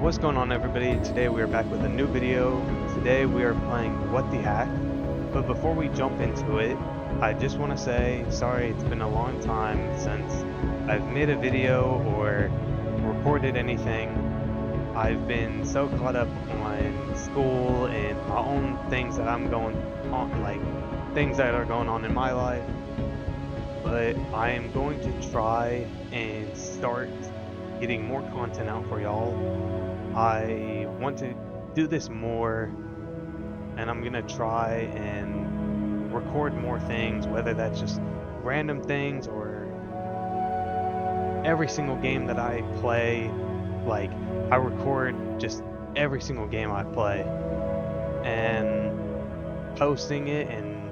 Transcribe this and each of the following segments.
What's going on, everybody? Today we are back with a new video. Today we are playing What the Hack. But before we jump into it, I just want to say sorry, it's been a long time since I've made a video or recorded anything. I've been so caught up on school and my own things that I'm going on, like things that are going on in my life. But I am going to try and start getting more content out for y'all. I want to do this more, and I'm gonna try and record more things, whether that's just random things or every single game that I play. Like, I record just every single game I play and posting it and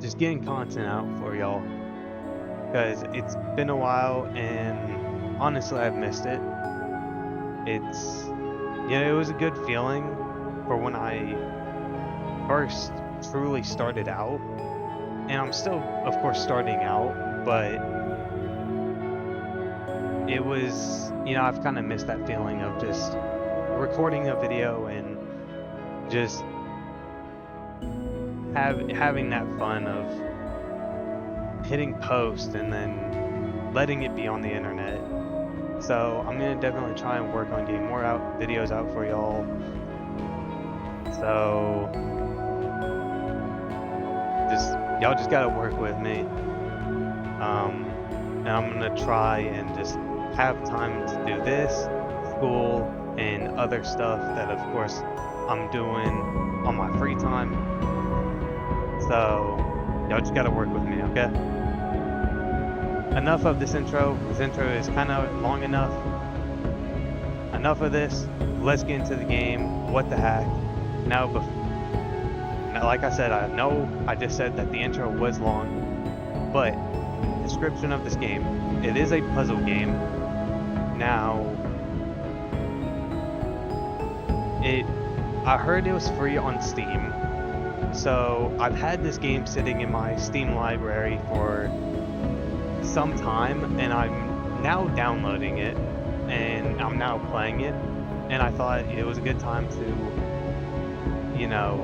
just getting content out for y'all, because it's been a while and honestly I've missed it. It was a good feeling for when I first truly started out, and I'm still of course starting out, but it was, I've kind of missed that feeling of just recording a video and just having that fun of hitting post and then letting it be on the internet. So I'm gonna definitely try and work on getting more videos out for y'all. So y'all just gotta work with me. And I'm gonna try and just have time to do this, school, and other stuff that of course I'm doing on my free time. So y'all just gotta work with me, okay? Enough of this intro. This intro is kind of long enough. Enough of this. Let's get into the game. What the hack? Now, like I said, I know I just said that the intro was long, but description of this game. It is a puzzle game. Now, I heard it was free on Steam. So I've had this game sitting in my Steam library for some time, and I'm now downloading it and I'm now playing it, and I thought it was a good time to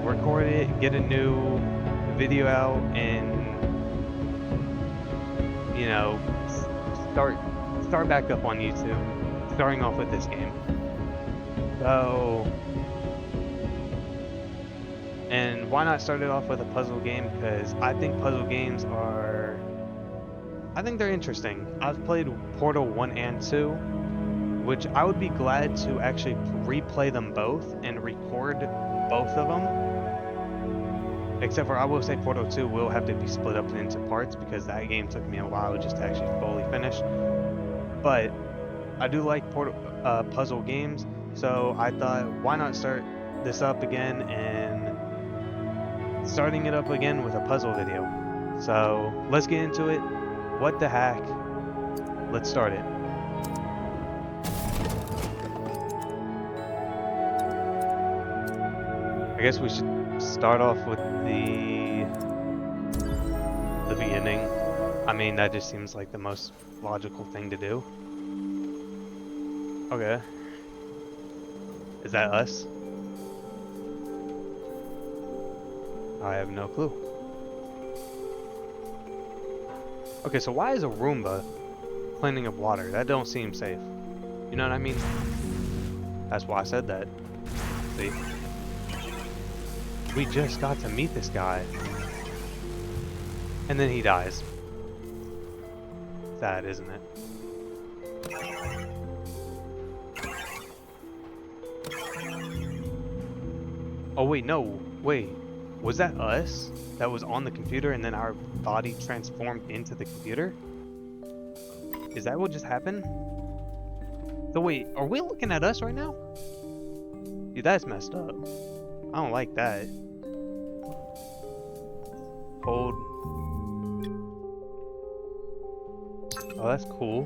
record it, get a new video out, and start back up on YouTube, starting off with this game. So, and why not start it off with a puzzle game? Because I think puzzle games they're interesting. I've played Portal 1 and 2, which I would be glad to actually replay them both and record both of them. Except for, I will say Portal 2 will have to be split up into parts, because that game took me a while just to actually fully finish. But I do like puzzle games, so I thought, why not start this up again, and starting it up again with a puzzle video. So let's get into it. What the hack? Let's start it. I guess we should start off with the beginning. I mean, that just seems like the most logical thing to do. Okay. Is that us? I have no clue. Okay, so why is a Roomba cleaning up water? That don't seem safe. You know what I mean? That's why I said that. See? We just got to meet this guy. And then he dies. Sad, isn't it? Oh wait, no. Wait. Was that us that was on the computer and then our body transformed into the computer? Is that what just happened? So wait, are we looking at us right now? Dude, that's messed up. I don't like that. Hold. Oh, that's cool.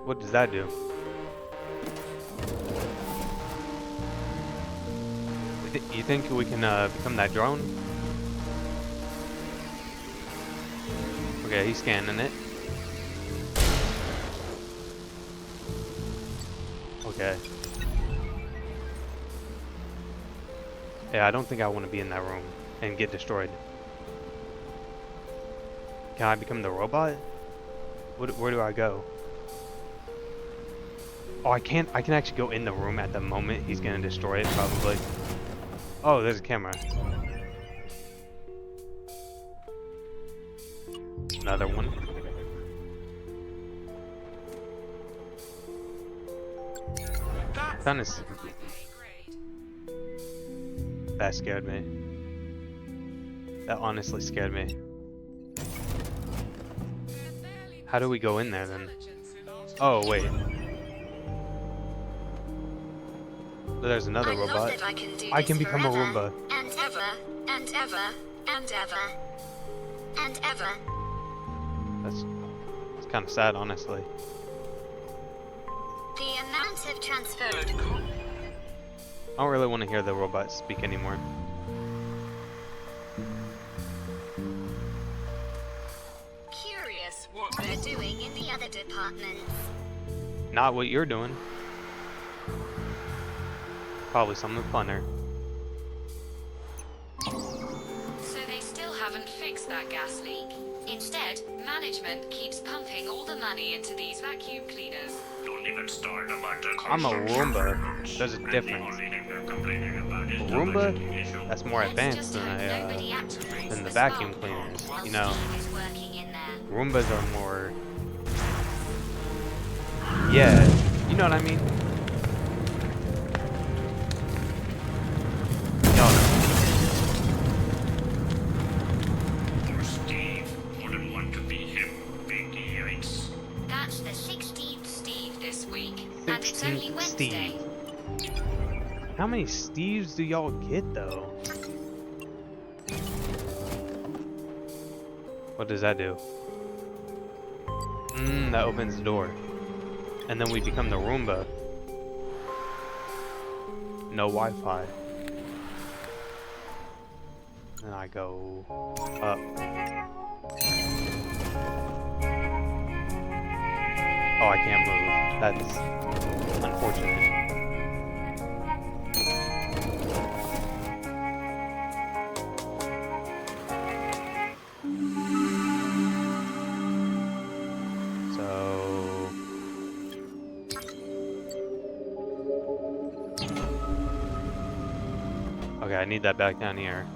What does that do? You think we can become that drone? Okay, he's scanning it. Okay. Yeah, I don't think I want to be in that room and get destroyed. Can I become the robot? Where do I go? Oh, I can't. I can actually go in the room at the moment he's gonna destroy it, probably. Oh, there's a camera. Another one. Kind of. That scared me. That honestly scared me. How do we go in there then? Oh wait. There's another robot. I can become a Roomba. And ever, and ever, and ever, and ever. That's kind of sad, honestly. The amount of transferred. I don't really want to hear the robot speak anymore. Curious what they're doing in the other departments. Not what you're doing. Probably something funner. So they still haven't fixed that gas leak. Instead, management keeps pumping all the money into these vacuum cleaners. Don't even start about the I'm a Roomba. There's a difference. A Roomba, that's more advanced than the vacuum cleaners. You know, Roombas are more. Yeah, you know what I mean. Steve wouldn't want to be him, big yikes. That's the 16th Steve this week, and it's only Wednesday. How many Steves do y'all get though? What does that do? That opens the door. And then we become the Roomba. No Wi-Fi. Then I go up. Oh, I can't move. That's unfortunate. Okay, I need that back down here.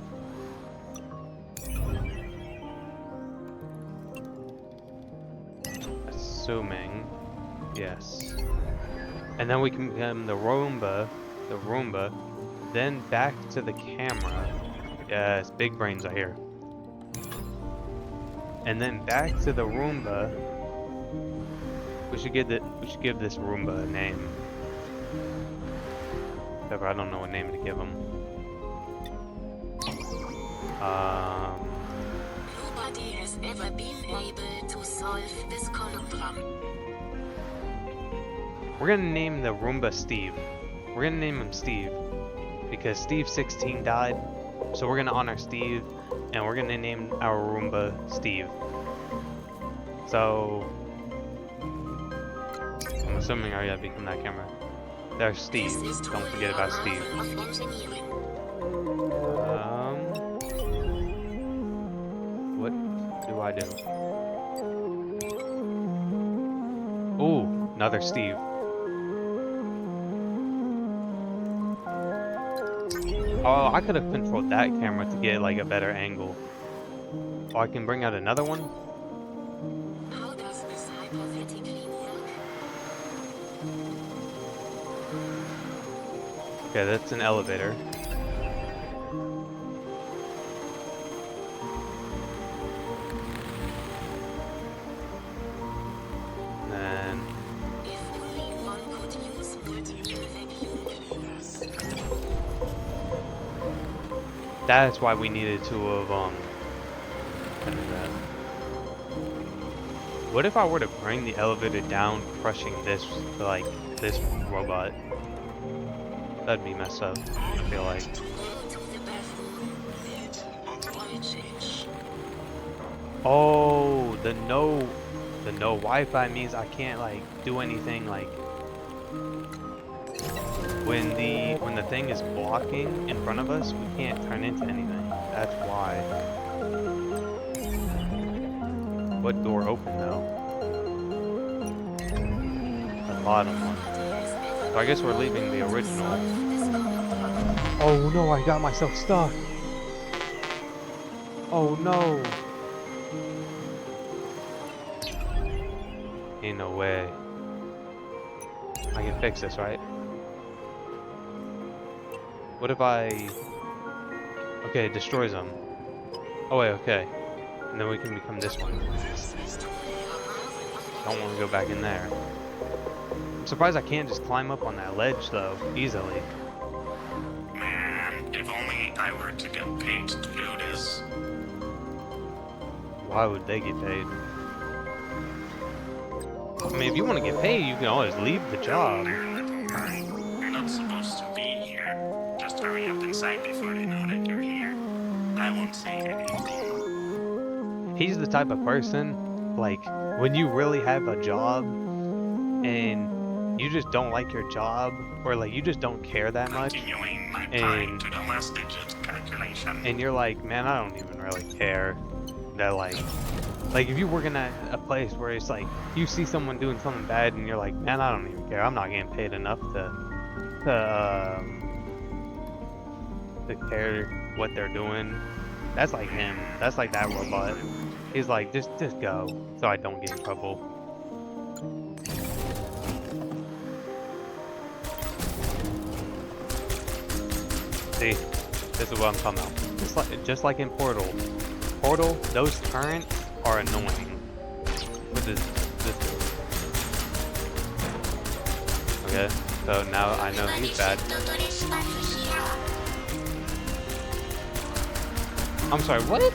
Assuming, yes. And then we can become the Roomba, then back to the camera. Yes, big brains are here. And then back to the Roomba. We should give this Roomba a name. Except I don't know what name to give him. Nobody has ever been able to solve this conundrum. We're gonna name the Roomba Steve. We're gonna name him Steve because Steve 16 died, so we're gonna honor Steve, and we're gonna name our Roomba Steve. So I'm assuming I gotta become that camera. There's Steve. Don't forget about Steve. What do I do? Ooh, another Steve. Oh, I could have controlled that camera to get like a better angle. Oh, I can bring out another one? How does this hypothetically work? Okay, that's an elevator. Then If only one could use multiple vacuum cleaners. that's why we needed two of what is that? What if I were to bring the elevator down, crushing this robot? That'd be messed up, I feel like. To go to the bathroom, that oil change. Oh, the no Wi-Fi means I can't like do anything like when the thing is blocking in front of us, we can't turn into anything. That's why. What door open though? The bottom one. So I guess we're leaving the original. Oh no, I got myself stuck. Oh no. Ain't no way. I can fix this, right? What if I... Okay, it destroys them. Oh wait, okay. And then we can become this one. Don't want to go back in there. I'm surprised I can't just climb up on that ledge though, easily. Man, if only I were to get paid to do this. Why would they get paid? I mean, if you want to get paid, you can always leave the job. You're not supposed to be here. Just hurry up inside before they know that you're here. I won't say anything. He's the type of person, like, when you really have a job and you just don't like your job, or like you just don't care that much, Continuing my time to the last digit calculation. and you're like, man, I don't even really care. That like if you're working at a place where it's like you see someone doing something bad and you're like, man, I don't even care. I'm not getting paid enough to care what they're doing. That's like him. That's like that robot. He's like, just go, so I don't get in trouble. See, this is what I'm talking about. Just like in Portal. Portal, those turrets are annoying. What does this do? Okay, so now I know he's bad. I'm sorry, what?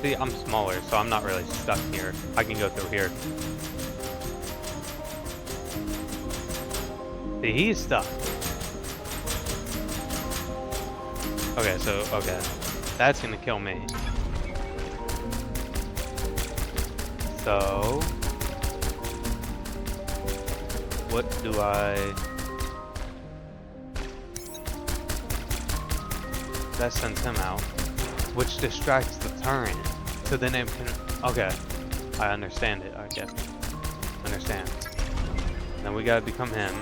See, I'm smaller, so I'm not really stuck here. I can go through here. See, he's stuck. Okay, so, okay. That's gonna kill me. So... what do I... That sends him out. Which distracts the turret. So then it can... Okay. I understand it, I guess. Understand. Then we gotta become him.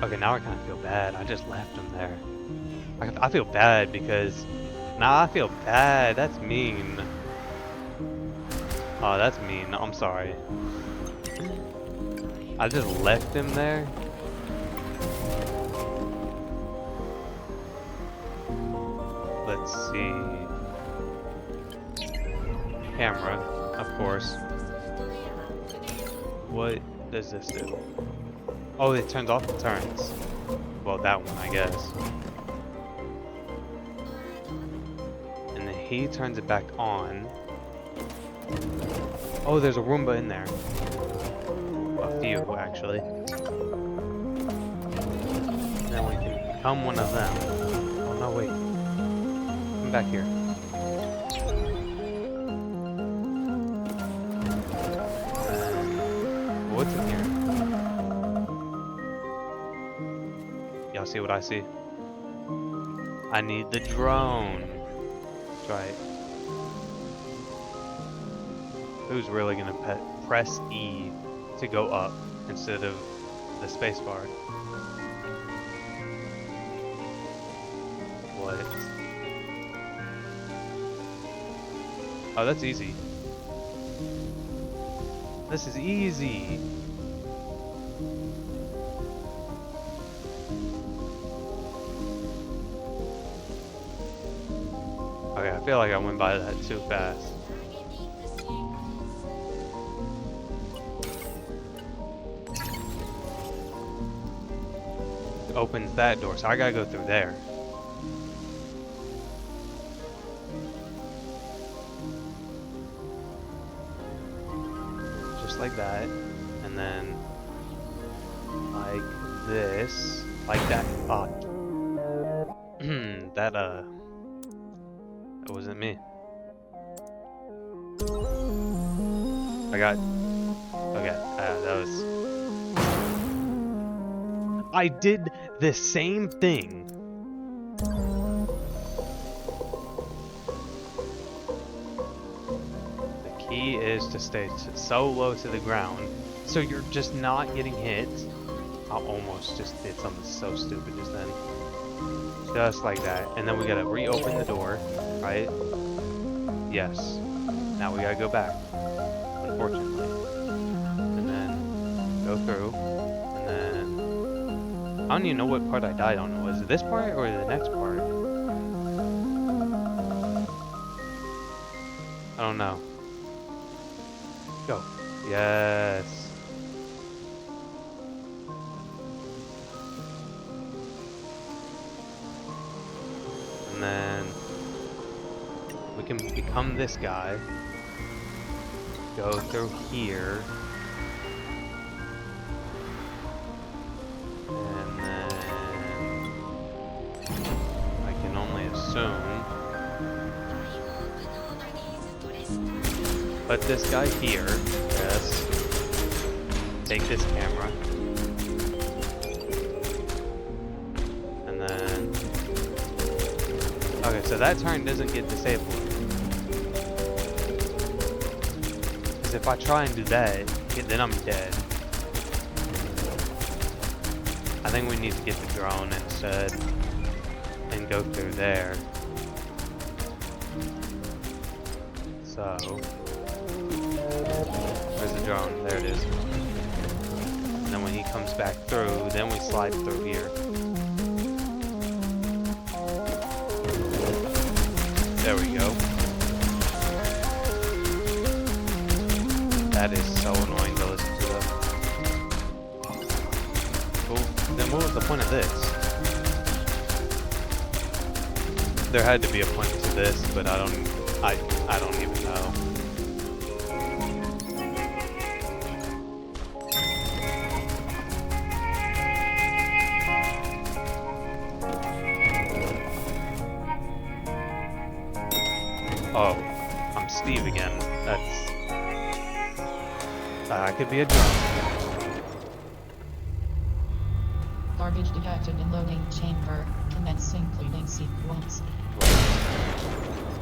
Okay, now I kind of feel bad. I just left him there. I feel bad because... Nah, I feel bad. That's mean. Oh, that's mean. I'm sorry. I just left him there. Let's see. Camera, of course. What does this do? Oh, it turns off the turrets. Well, that one, I guess. And then he turns it back on. Oh, there's a Roomba in there. A few, actually. Then we can become one of them. Oh, no, wait. Come back here. What's in here? Y'all see what I see? I need the drone. That's right. Who's really gonna press E to go up instead of the spacebar? What? Oh, that's easy. This is easy. Okay, I feel like I went by that too fast. It opens that door, so I gotta go through there. just like that, and then like this, like that. That wasn't me. I got, okay, that was, I did the same thing. The key is to stay so low to the ground, so you're just not getting hit. I almost just did something so stupid just then. Just like that. And then we gotta reopen the door, right? Yes. Now we gotta go back, unfortunately. And then go through. And then I don't even know what part I died on. Was it this part or the next part? I don't know. Go. Yes. And then we can become this guy. Go through here. And then I can only assume put this guy here. Yes. Take this camera. And then okay, so that turn doesn't get disabled. Because if I try and do that, then I'm dead. I think we need to get the drone instead and go through there. So, where's the drone? There it is. And then when he comes back through, then we slide through here. There we go. That is so annoying to listen to though. Well, then what was the point of this? There had to be a point to this, but I don't even know. Oh, I'm Steve again. That could be a drone. Garbage detected in loading chamber. Commencing cleaning sequence.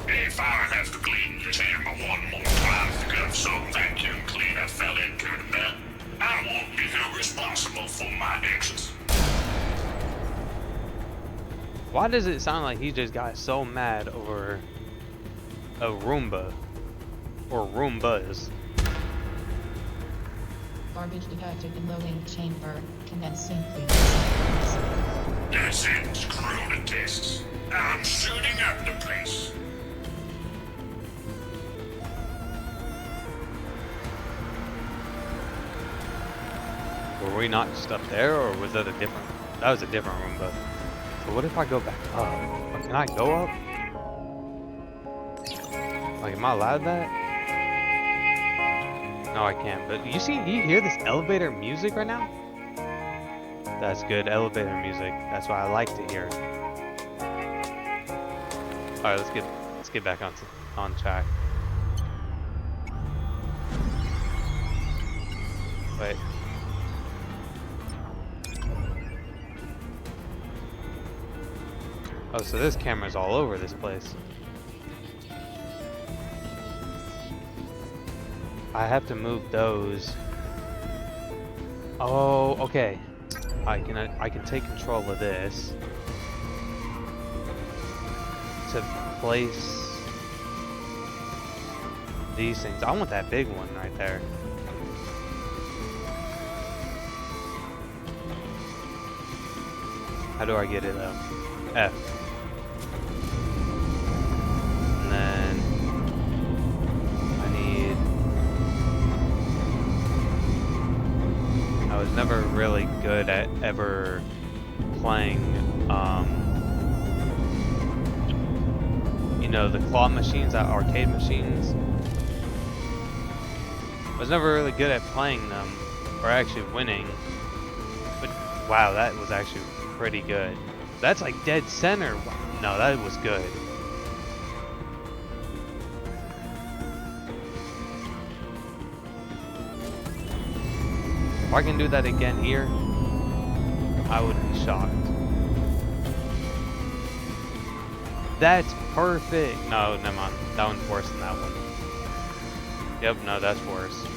If I have to clean your chamber one more time because some vacuum cleaner fell into the bed, I won't be held responsible for my actions. Why does it sound like he just got so mad over a Roomba? Or Roombas? Garbage detected in loading chamber. Commencing cleaning sequence. That's it, screw the tests. I'm shooting up the place. Were we not just up there, or was that a different? That was a different Roomba. So what if I go back up? Can I go up? Like, am I allowed that? No, I can't. But you hear this elevator music right now? That's good elevator music. That's what I like to hear. All right, let's get back on track. Wait. Oh, so this camera's all over this place. I have to move those. Oh, okay. I can take control of this to place these things. I want that big one right there. How do I get it up? F. And then I was never really good at ever playing, you know, the claw machines, arcade machines. I was never really good at playing them, or actually winning. But wow, that was actually pretty good. That's like dead center. No, that was good. If I can do that again here, I would be shocked. That's perfect. No, never mind. That one's worse than that one. Yep, no, that's worse.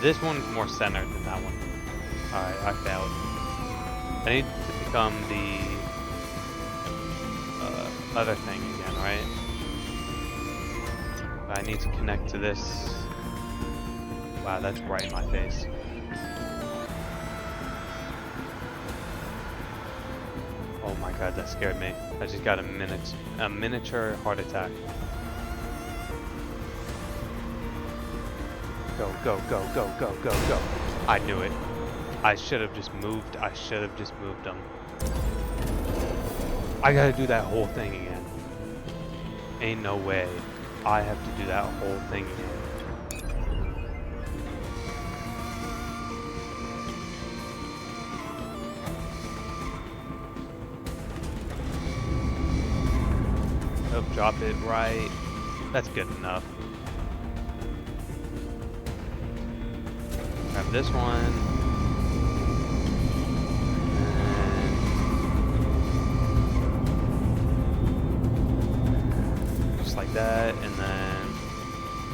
This one's more centered than that one. Alright, I failed. I need to become the other thing again, right? I need to connect to this. Wow, that's right in my face. Oh my god, that scared me. I just got a miniature heart attack. Go, go, go, go, go, go, go. I knew it. I should have just moved. Them. I gotta do that whole thing again. Ain't no way. I have to do that whole thing again. Oh, drop it right. That's good enough. Grab this one. Like that, and then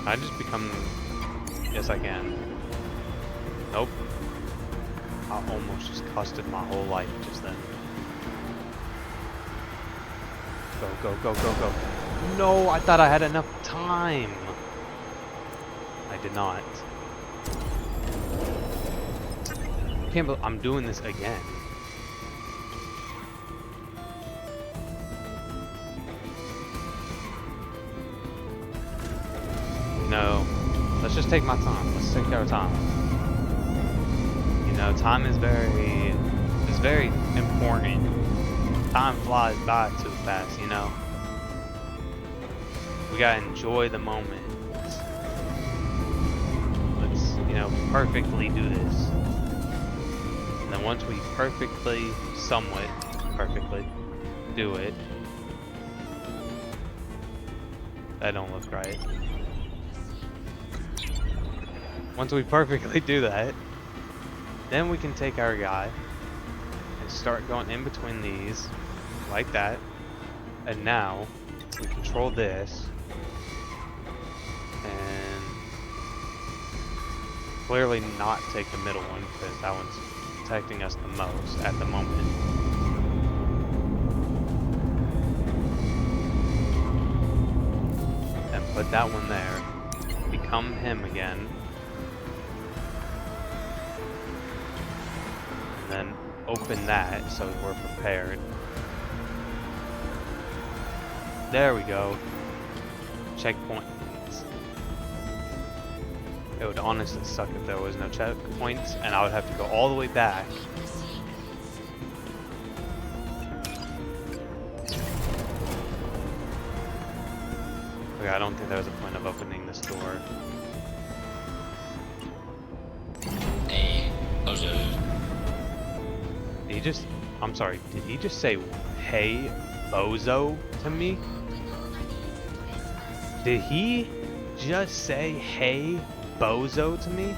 I just become. Yes, I can. Nope. I almost just costed my whole life just then. Go, go, go, go, go. No, I thought I had enough time. I did not. Can't believe I'm doing this again. No, let's just take my time. Let's take our time. You know, time is very important. Time flies by too fast, you know. We gotta enjoy the moment. Let's, you know, perfectly do this. And then once we somewhat perfectly do it. That don't look right. Once we perfectly do that, then we can take our guy and start going in between these, like that. And now, we control this, and clearly not take the middle one, because that one's protecting us the most at the moment. And put that one there. Become him again. Then open that so we're prepared. There we go. Checkpoint. It would honestly suck if there was no checkpoints and I would have to go all the way back. Okay, I don't think there was a point of opening this door. Hey, Ozo. I'm sorry, did he just say, hey, bozo to me? Did he just say, hey, bozo to me?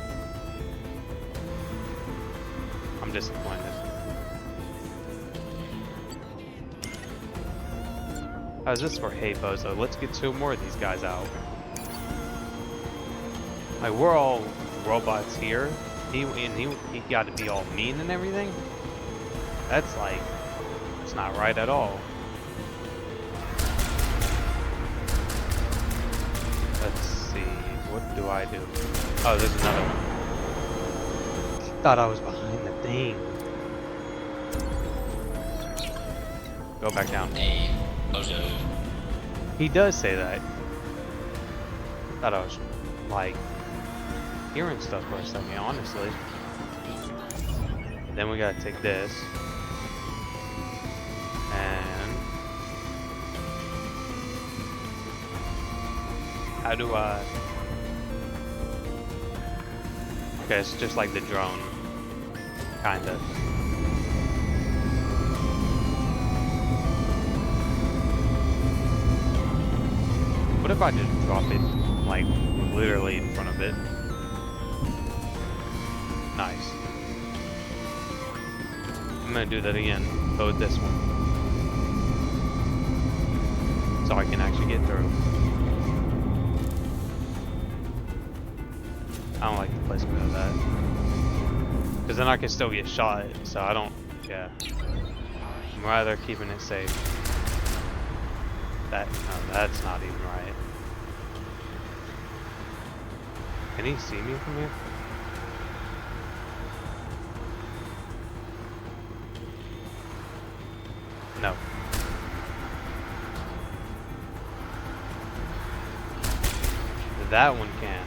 I'm disappointed. How's this for hey, bozo? Let's get 2 more of these guys out. Like, we're all robots here. He got to be all mean and everything? That's like, it's not right at all. Let's see, what do I do? Oh, there's another one. Thought I was behind the thing. Go back down. Hey, Ozo. He does say that. Thought I was, like, hearing stuff for a second, honestly. Then we gotta take this. And how do I Okay, it's just like the drone. Kinda. What if I just drop it, like, literally in front of it? Nice. I'm gonna do that again, but with this one. So I can actually get through. I don't like the placement of that. Because then I can still get shot, so I don't, yeah. I'm rather keeping it safe. No, that's not even right. Can he see me from here? No. That one can.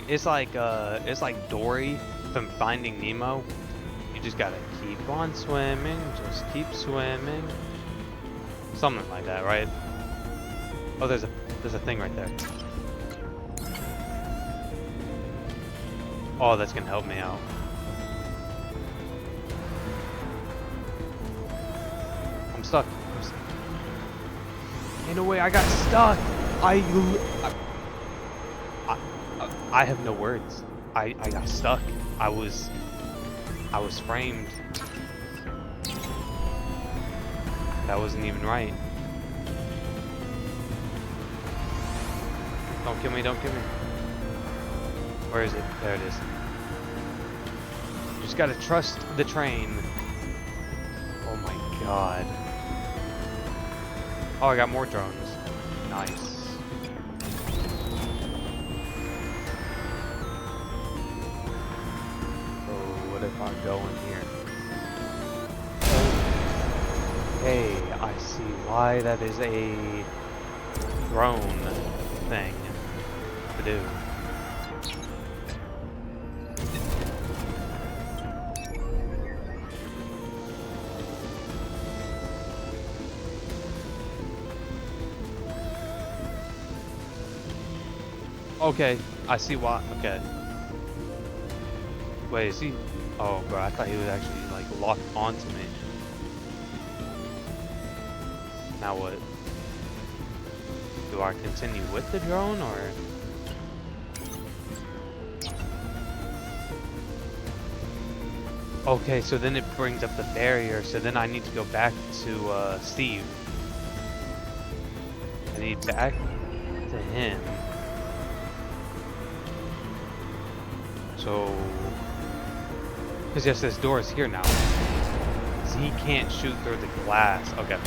It's like Dory from Finding Nemo. You just gotta keep on swimming, just keep swimming. Something like that, right? Oh, there's a thing right there. Oh, that's gonna help me out. I'm stuck. In a way, I got stuck. I have no words. I got stuck. I was framed. That wasn't even right. Don't kill me, don't kill me. Where is it? There it is. Just gotta trust the train. Oh my god. Oh, I got more drones. Nice. What if I go in here? Okay, I see why that is a drone thing to do. Okay, I see why. Okay. Wait, is he? Oh, bro, I thought he was actually like locked onto me. Now what? Do I continue with the drone or? Okay, so then it brings up the barrier. So then I need to go back to Steve. I need back to him. So, because yes, this door is here now. So he can't shoot through the glass. Okay.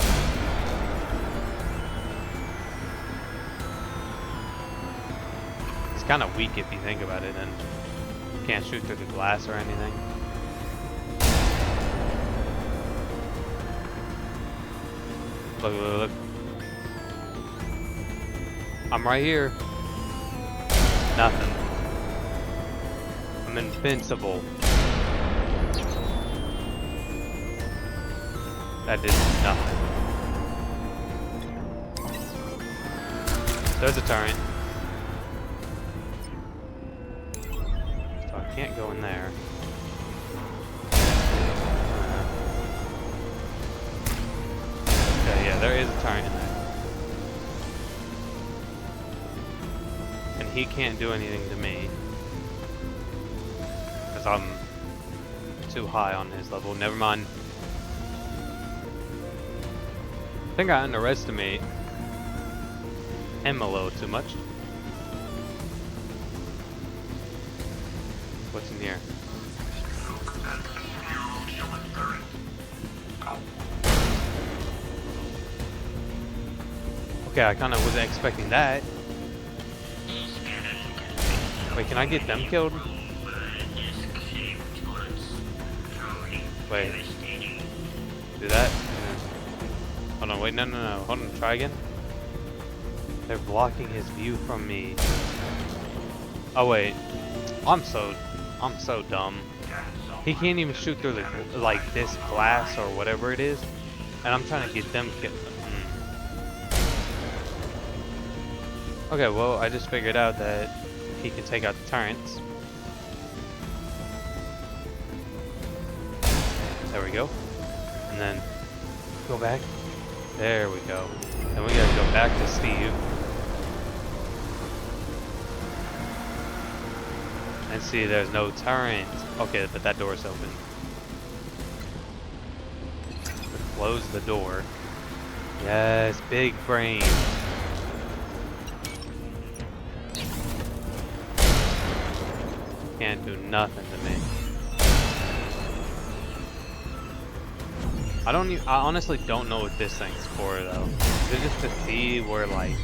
It's kind of weak if you think about it, and can't shoot through the glass or anything. Look, look, look. I'm right here. Nothing. I'm invincible. That did nothing. There's a turret. So I can't go in there. Okay, yeah, there is a turret in there. And he can't do anything to me. Because I'm too high on his level. Never mind. I think I underestimate him a little too much. What's in here? Okay, I kind of wasn't expecting that. Wait, can I get them killed? Wait. Do that? Hold on, wait, no. Hold on, try again. They're blocking his view from me. Oh wait. I'm so dumb. He can't even shoot through the, like, this glass or whatever it is. And I'm trying to get them killed. Okay, well, I just figured out that he can take out the turrets. There we go. And then go back. There we go. Then we gotta go back to Steve. And see, there's no turret. Okay, but that door's open. Close the door. Yes, big brain. Can't do nothing to me. I honestly don't know what this thing's for though. Is it just to see where, like,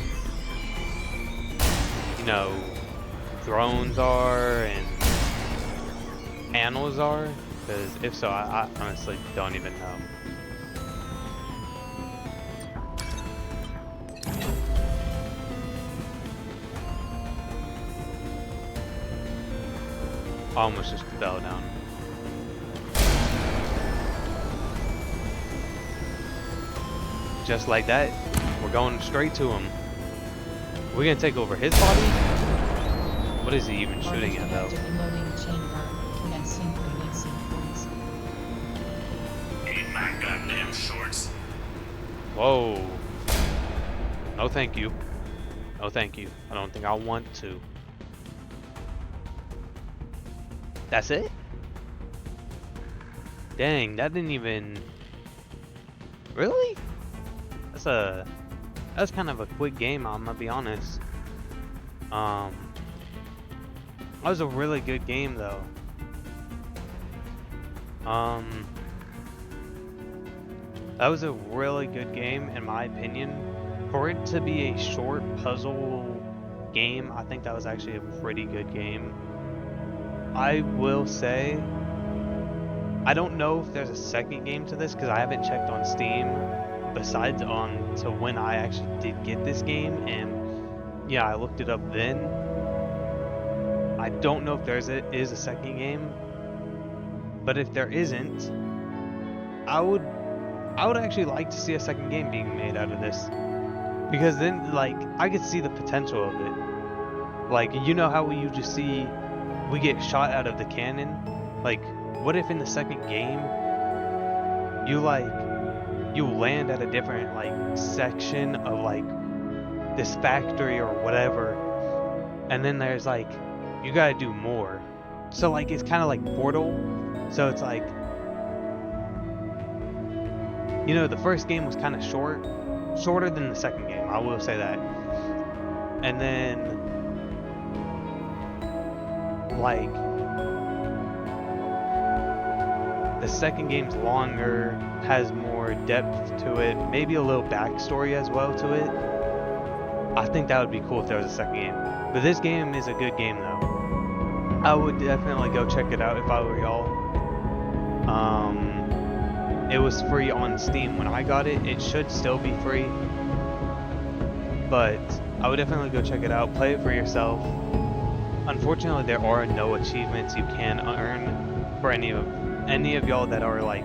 you know, drones are and panels are? Because if so, I honestly don't even know. I almost just fell down. Just like that, we're going straight to him. We're gonna take over his body? What is he even shooting at though? In my goddamn shorts. Whoa. No thank you. No thank you. I don't think I want to. That's it? Dang, that didn't even... Really? That's kind of a quick game, I'm gonna be honest. That was a really good game though. That was a really good game in my opinion. For it to be a short puzzle game, I think that was actually a pretty good game. I will say, I don't know if there's a second game to this because I haven't checked on Steam besides on to when I actually did get this game, and yeah, I looked it up then. I don't know if there is a second game, but if there isn't, I would actually like to see a second game being made out of this, because then, like, I could see the potential of it. Like, you know how you just see we get shot out of the cannon? Like, what if in the second game you land at a different, like, section of, like, this factory or whatever, and then there's, like, you gotta do more. So, like, it's kind of like Portal. So it's like, you know, the first game was kind of shorter than the second game, I will say that. And then, like, the second game's longer, has more depth to it, maybe a little backstory as well to it. I think that would be cool if there was a second game. But this game is a good game though. I would definitely go check it out if I were y'all. It was free on Steam when I got it. It should still be free. But I would definitely go check it out, play it for yourself. Unfortunately, there are no achievements you can earn for any of y'all that are like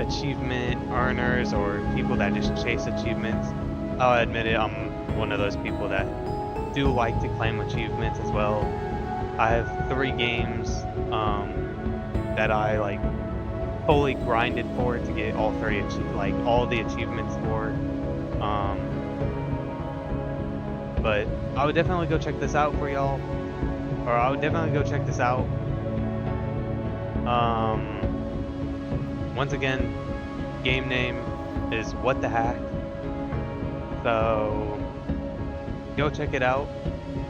achievement earners or people that just chase achievements. I'll admit it, I'm one of those people that do like to claim achievements as well. I have 3 games that I like fully grinded for to get all 3 all the achievements for. But I would definitely go check this out for y'all, or I would definitely go check this out. Once again, game name is What the Hack. So go check it out,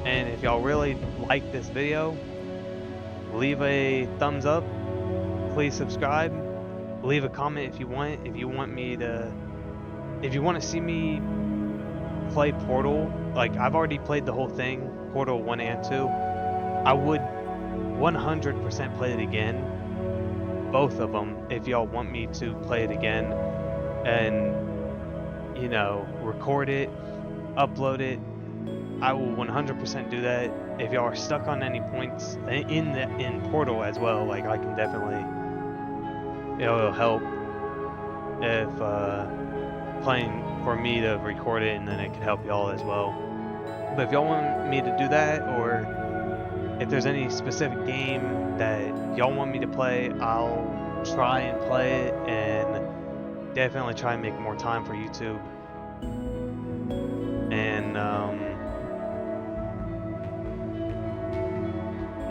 and if y'all really like this video, leave a thumbs up, please subscribe, leave a comment if you want. If you want to see me play Portal, like, I've already played the whole thing, Portal 1 and 2. I would 100% play it again, both of them, if y'all want me to play it again, and, you know, record it, upload it. I will 100% do that. If y'all are stuck on any points in Portal as well, like, I can definitely, it'll help if playing for me to record it, and then it can help y'all as well. But if y'all want me to do that, or if there's any specific game that y'all want me to play, I'll try and play it, and definitely try and make more time for YouTube. And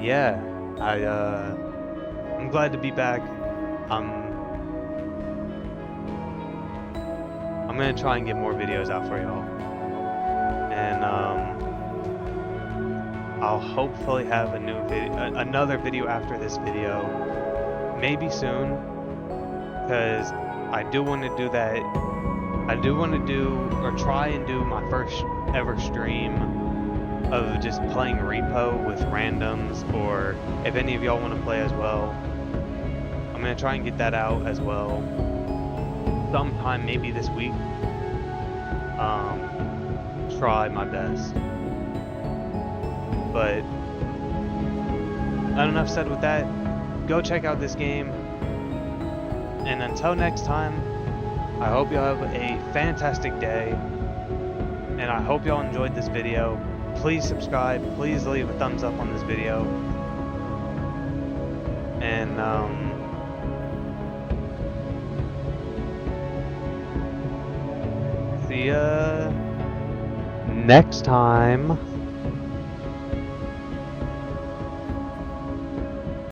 yeah, I'm glad to be back. I'm gonna try and get more videos out for y'all, and I'll hopefully have a new another video after this video, maybe soon, because I do want to do that. I do want to do, or try and do, my first ever stream of just playing repo with randoms, or if any of y'all want to play as well. I'm gonna try and get that out as well sometime, maybe this week. Try my best. But enough said with that. Go check out this game, and until next time, I hope y'all have a fantastic day, and I hope y'all enjoyed this video. Please subscribe, please leave a thumbs up on this video, and see ya next time.